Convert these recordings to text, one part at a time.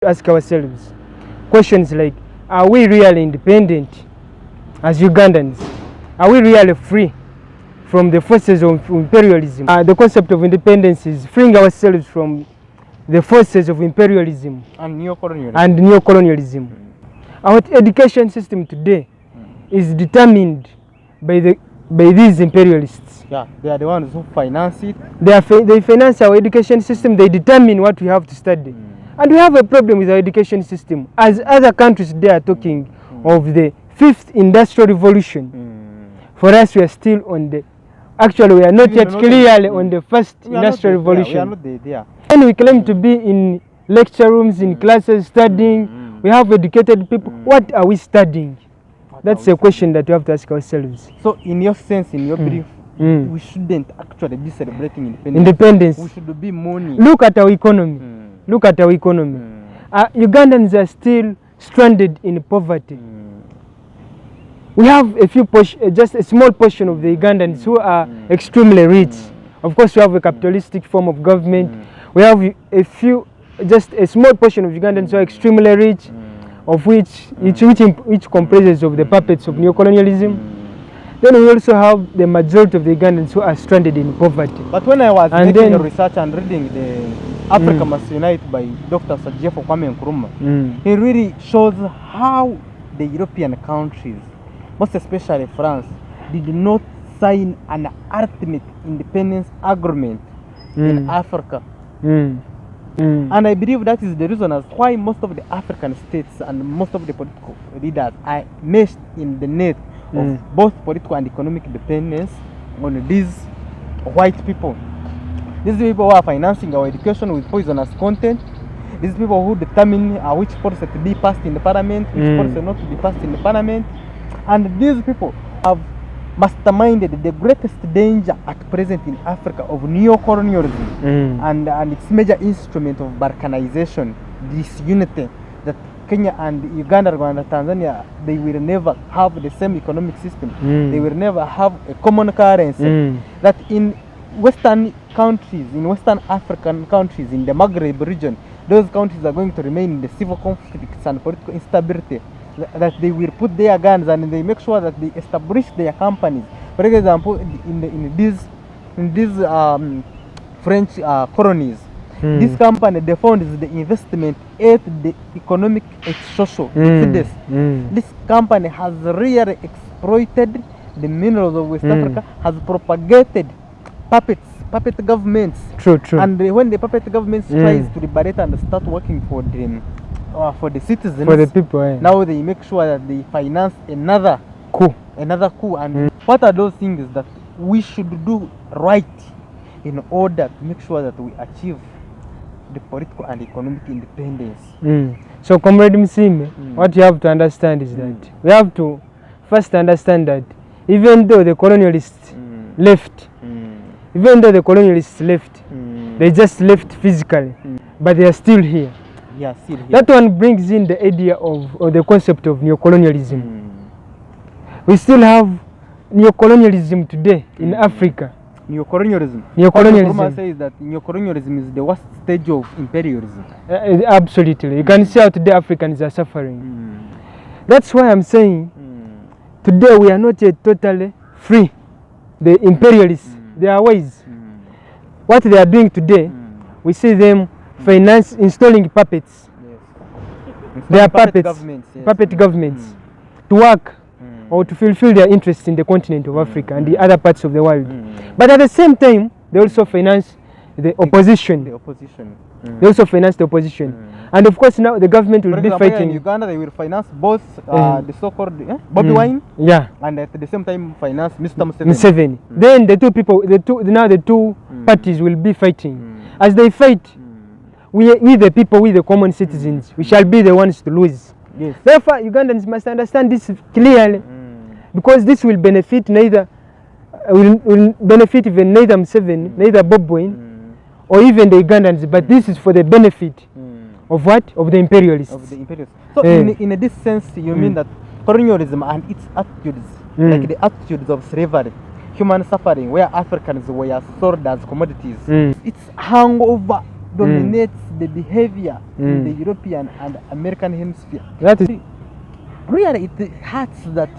Ask ourselves questions like, are we really independent as Ugandans? Are we really free from the forces of imperialism? The concept of independence is freeing ourselves from the forces of imperialism and neocolonialism. Our education system today is determined by these imperialists. Yeah, they are the ones who finance it. They finance our education system. They determine what we have to study. And we have a problem with our education system. As other countries they are talking of the 5th industrial revolution. For us, we are still on the, actually we are not yet clearly on the 1st industrial revolution. We are not there. And we claim to be in lecture rooms, in classes, studying. We have educated people. What are we studying? That's a question that we have to ask ourselves. So in your sense, in your belief, we shouldn't actually be celebrating independence. We should be mourning. Look at our economy. Look at our economy. Ugandans are still stranded in poverty. We have a few just a small portion of the Ugandans who are extremely rich. Of course, we have a capitalistic form of government. We have a few, just a small portion of Ugandans who are extremely rich, of which each comprises of the puppets of neocolonialism. Then we also have the majority of the Ugandans who are stranded in poverty. But when I was making research and reading the Africa Must Unite by Dr. Kwame Nkrumah, he really shows how the European countries, most especially France, did not sign an ultimate independence agreement in Africa. And I believe that is the reason as why most of the African states and most of the political leaders are meshed in the net of both political and economic dependence on these white people. These people who are financing our education with poisonous content. These people who determine which policy to be passed in the parliament, which policy not to be passed in the parliament. And these people have masterminded the greatest danger at present in Africa of neo-colonialism and its major instrument of Balkanization, this unity that Kenya and Uganda, Rwanda, Tanzania, they will never have the same economic system. They will never have a common currency. That in Western countries, in Western African countries, in the Maghreb region, those countries are going to remain in the civil conflicts and political instability. That they will put their guns and they make sure that they establish their companies. For example, in these French colonies, this company, they funds the investment at the economic and social success. This company has really exploited the minerals of West Africa, has propagated puppet governments. True. And when the puppet governments tries to liberate and start working for them, for the citizens, for the people, now they make sure that they finance another coup. And what are those things that we should do right in order to make sure that we achieve the political and economic independence? So, Comrade Msime, what you have to understand is that we have to first understand that even though the colonialists left, they just left physically, but they are still here. That one brings in the idea of the concept of neocolonialism. We still have neocolonialism today in Africa. Neocolonialism. Neocolonialism says that neocolonialism is the worst stage of imperialism. Absolutely. You can see how today Africans are suffering. That's why I'm saying today we are not yet totally free. The imperialists, their ways. What they are doing today, we see them installing puppets. They are puppet governments to work or to fulfill their interests in the continent of Africa and the other parts of the world. But at the same time, they also finance the opposition. They also finance the opposition. And of course now the government will be fighting. In Uganda they will finance both the so-called Bobby Wine, and at the same time finance Mr. Museveni. Then the two parties will be fighting. As they fight, we the people, we the common citizens, we shall be the ones to lose. Therefore, Ugandans must understand this clearly, because this will benefit neither Museveni, neither Bob Wine, or even the Ugandans, but this is for the benefit of what? Of the imperialists. So in this sense, you mean that colonialism and its attitudes, like the attitudes of slavery, human suffering, where Africans were sold as commodities, it's hung over dominates the behavior in the European and American hemisphere. That is Really, it hurts that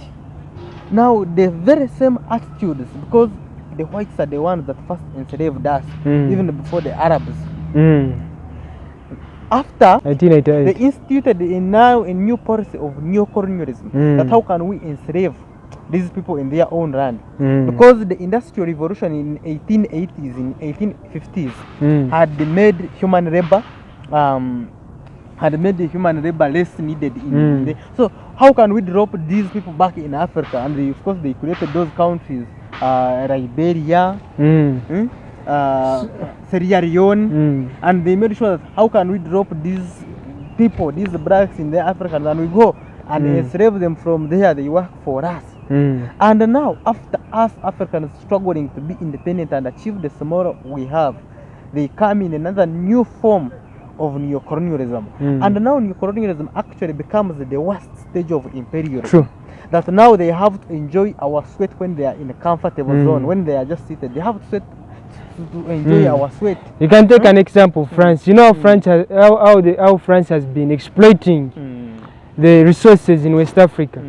now the very same attitudes, because the whites are the ones that first enslaved us, even before the Arabs. After 1988. they instituted now a new policy of neo-colonialism, that how can we enslave these people in their own land? Because the Industrial Revolution in 1880s, in 1850s, had made human labor less needed in the, so how can we drop these people back in Africa? And they, of course they created those countries, Liberia, Sierra Leone, and they made sure that how can we drop these people, these blacks in the Africans, and we go and enslave them. From there they work for us. And now after us Africans struggling to be independent and achieve the small we have, they come in another new form of neo-colonialism. And now neo-colonialism actually becomes the worst stage of imperialism. True. That now they have to enjoy our sweat when they are in a comfortable zone. When they are just seated, they have to enjoy our sweat. You can take an example, France. You know how France has, how France has been exploiting the resources in West Africa.